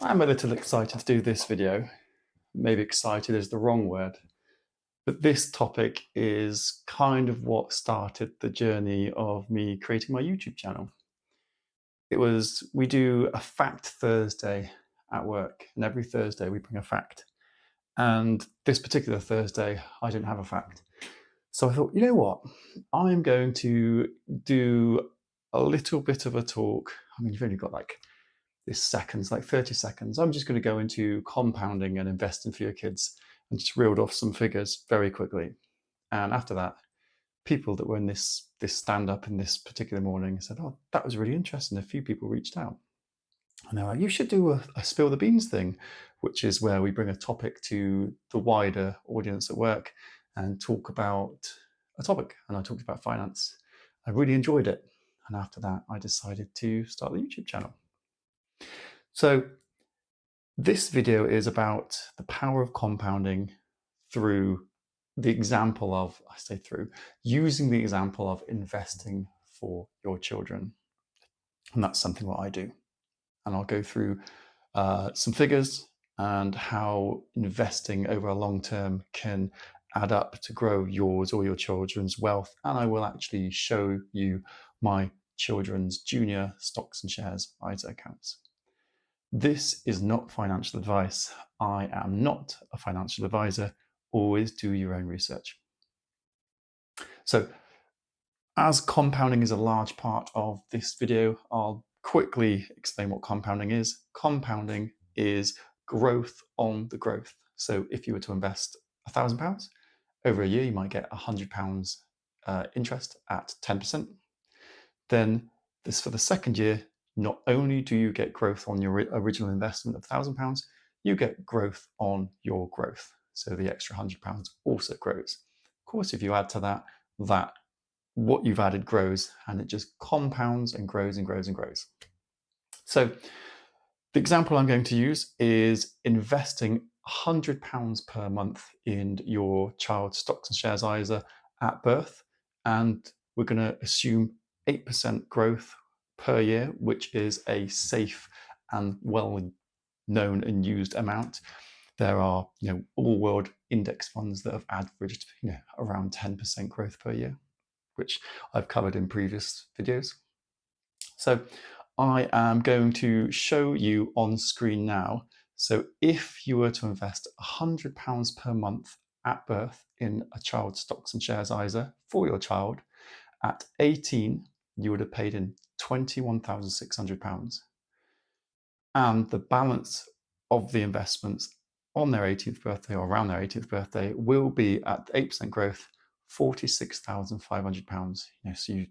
I'm a little excited to do this video. Maybe excited is the wrong word, but this topic is kind of what started the journey of me creating my YouTube channel. We do a fact Thursday at work, and every Thursday we bring a fact. And this particular Thursday, I didn't have a fact. So I thought, you know what? I'm going to do a little bit of a talk. I mean, you've only got like this seconds, like 30 seconds. I'm just going to go into compounding and investing for your kids and just reeled off some figures very quickly. And after that, people that were in this stand-up in this particular morning said, oh, that was really interesting. A few people reached out. And they're like, you should do a spill the beans thing, which is where we bring a topic to the wider audience at work and talk about a topic. And I talked about finance. I really enjoyed it. And after that, I decided to start the YouTube channel. So this video is about the power of compounding through the example of, using the example of investing for your children. And that's something what I do. And I'll go through some figures and how investing over a long term can add up to grow yours or your children's wealth. And I will actually show you my children's junior stocks and shares ISA accounts. This is not financial advice. I am not a financial advisor. Always do your own research. So, as compounding is a large part of this video, I'll quickly explain what compounding is. Compounding is growth on the growth. So if you were to invest £1,000 over a year, you might get £100 interest at 10%. Then this for the second year, not only do you get growth on your original investment of £1,000, you get growth on your growth. So the extra £100 also grows. Of course, if you add to that, what you've added grows, and it just compounds and grows and grows and grows. So the example I'm going to use is investing £100 per month in your child's stocks and shares ISA at birth, and we're going to assume 8% growth per year, which is a safe and well known and used amount. There are, all world index funds that have averaged, around 10% growth per year, which I've covered in previous videos. So I am going to show you on screen now. So if you were to invest £100 per month at birth in a child's stocks and shares ISA for your child, at 18, you would have paid in £21,600. And the balance of the investments on their 18th birthday or around their 18th birthday will be at 8% growth, £46,500. So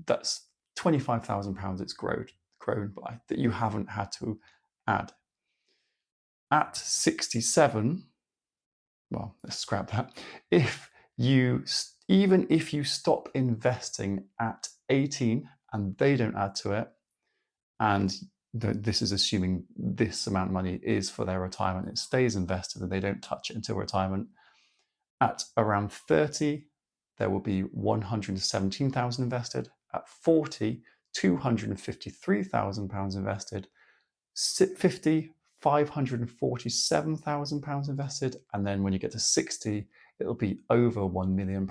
that's £25,000 it's grown by that you haven't had to add. At 67, well, let's scrap that. Even if you stop investing at 18 and they don't add to it, and this is assuming this amount of money is for their retirement, it stays invested and they don't touch it until retirement. At around 30, there will be 117,000 invested. At 40, £253,000 invested. 50, £547,000 invested. And then when you get to 60, it'll be over £1 million.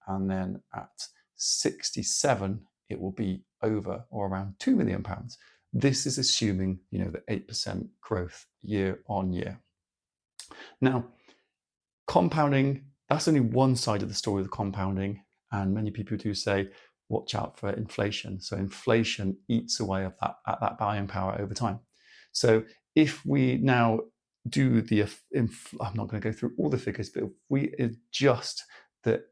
And then at 67, it will be over or around £2 million. This is assuming, the 8% growth year on year. Now, compounding, that's only one side of the story of compounding. And many people do say, watch out for inflation. So inflation eats away at that buying power over time. So if we now do I'm not going to go through all the figures, but if we adjust the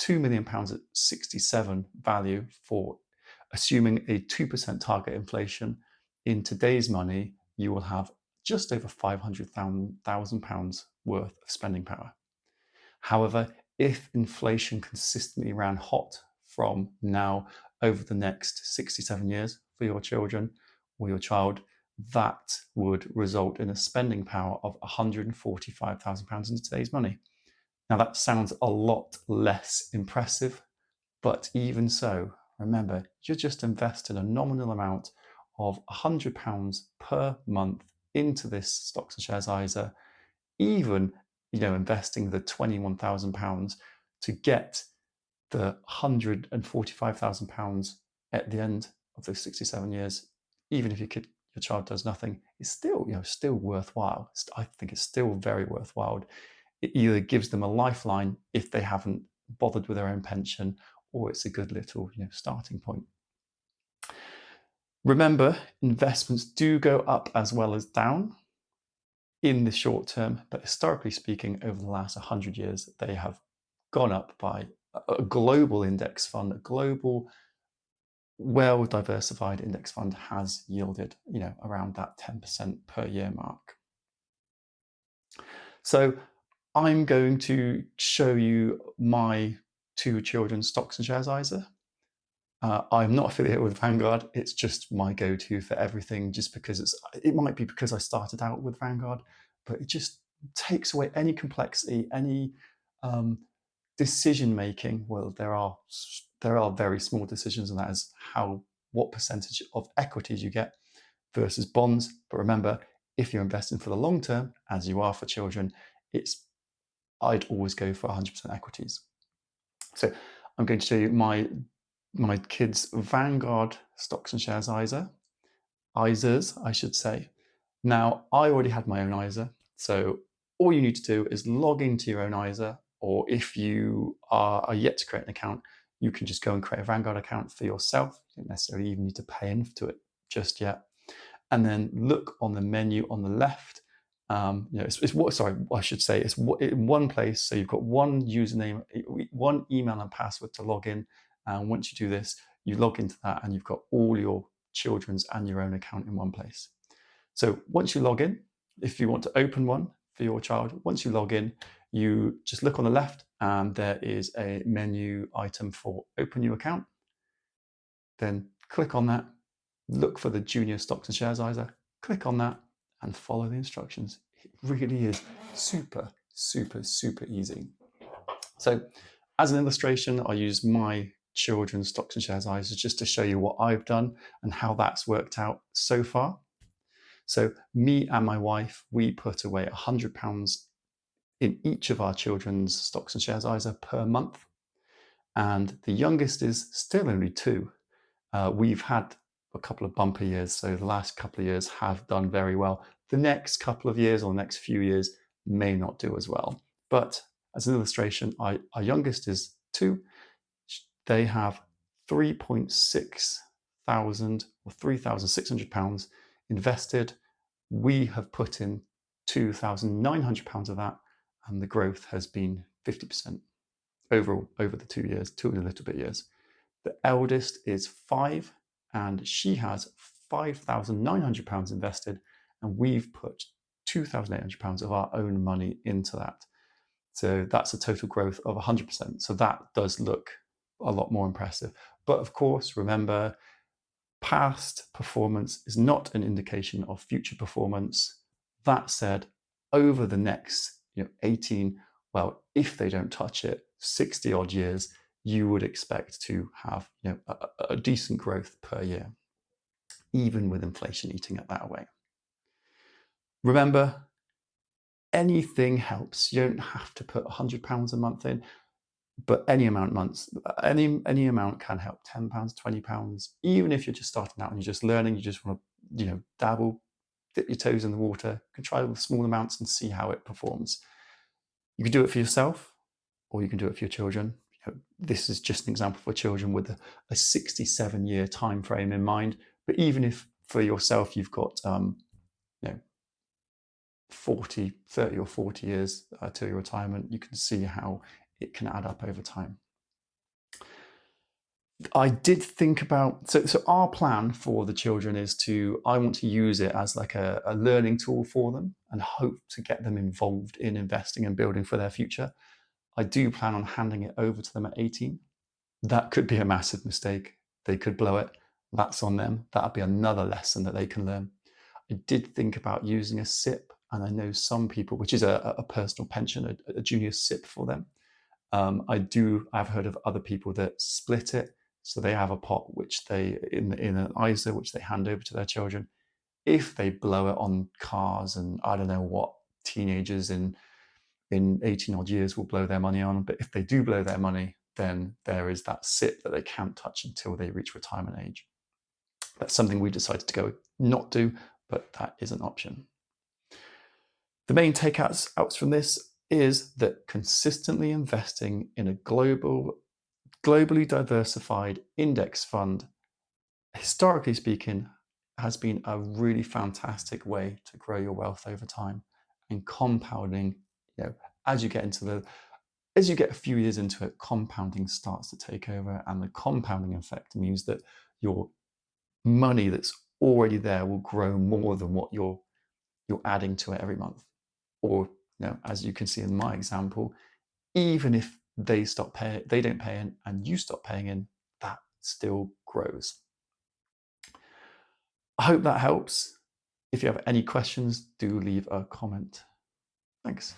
£2 million at 67 value for assuming a 2% target inflation, in today's money, you will have just over £500,000 worth of spending power. However, if inflation consistently ran hot from now over the next 67 years for your children or your child, that would result in a spending power of £145,000 in today's money. Now that sounds a lot less impressive, but even so, remember, you're just investing a nominal amount of £100 per month into this stocks and shares ISA, even investing the £21,000 to get the £145,000 at the end of those 67 years, even if your child does nothing, is still still worthwhile. I think it's still very worthwhile. It either gives them a lifeline if they haven't bothered with their own pension, or it's a good little starting point. Remember, investments do go up as well as down in the short term, but historically speaking, over the last 100 years, they have gone up by a global index fund, a global well-diversified index fund has yielded, around that 10% per year mark. So I'm going to show you my two children's stocks and shares ISA. I'm not affiliated with Vanguard. It's just my go-to for everything, just because it might be because I started out with Vanguard, but it just takes away any complexity, any decision making. Well, there are very small decisions, and that is what percentage of equities you get versus bonds. But remember, if you're investing for the long term, as you are for children, I'd always go for 100% equities. So I'm going to show you my kids' Vanguard stocks and shares ISAs, I should say. Now, I already had my own ISA, so all you need to do is log into your own ISA, or if you are yet to create an account, you can just go and create a Vanguard account for yourself. You don't necessarily even need to pay into it just yet. And then look on the menu on the left. It's in one place. So you've got one username, one email and password to log in. And once you do this, you log into that and you've got all your children's and your own account in one place. So once you log in, if you want to open one for your child, once you log in, you just look on the left and there is a menu item for open new account. Then click on that, look for the Junior Stocks and Shares ISA, click on that and follow the instructions. It really is super, super, super easy. So as an illustration, I use my children's stocks and shares ISA just to show you what I've done and how that's worked out so far. So me and my wife, we put away £100 in each of our children's stocks and shares ISA per month. And the youngest is still only 2. We've had a couple of bumper years, so the last couple of years have done very well. The next couple of years or next few years may not do as well. But as an illustration, our youngest is 2. They have £3,600 or £3,600 invested. We have put in £2,900 of that, and the growth has been 50% overall over the 2 years, 2 and a little bit years. The eldest is 5, and she has £5,900 invested, and we've put £2,800 of our own money into that. So that's a total growth of 100%. So that does look a lot more impressive. But of course, remember, past performance is not an indication of future performance. That said, over the next 18, well, if they don't touch it, 60 odd years, you would expect to have a decent growth per year, even with inflation eating it that away. Remember, anything helps. You don't have to put £100 a month in, but any amount can help. £10, £20, even if you're just starting out and you're just learning, you just want to dabble, dip your toes in the water, you can try with small amounts and see how it performs. You can do it for yourself, or you can do it for your children. This is just an example for children with a 67-year time frame in mind. But even if for yourself you've got 30 or 40 years till your retirement, you can see how it can add up over time. I did think about, so our plan for the children is I want to use it as like a learning tool for them and hope to get them involved in investing and building for their future. I do plan on handing it over to them at 18. That could be a massive mistake. They could blow it. That's on them. That'll be another lesson that they can learn. I did think about using a SIPP, and I know some people, which is a personal pension, a junior SIPP for them. I've heard of other people that split it. So they have a pot which they in an ISA which they hand over to their children. If they blow it on cars and I don't know what teenagers in 18 odd years will blow their money on, but if they do blow their money, then there is that SIPP that they can't touch until they reach retirement age. That's something we decided to go not do, but that is an option. The main takeouts from this is that consistently investing in a globally diversified index fund, historically speaking, has been a really fantastic way to grow your wealth over time. And compounding, as you get a few years into it, compounding starts to take over, and the compounding effect means that your money that's already there will grow more than what you're adding to it every month. Or, as you can see in my example, even if they don't pay in, and you stop paying in, that still grows. I hope that helps. If you have any questions, do leave a comment. Thanks.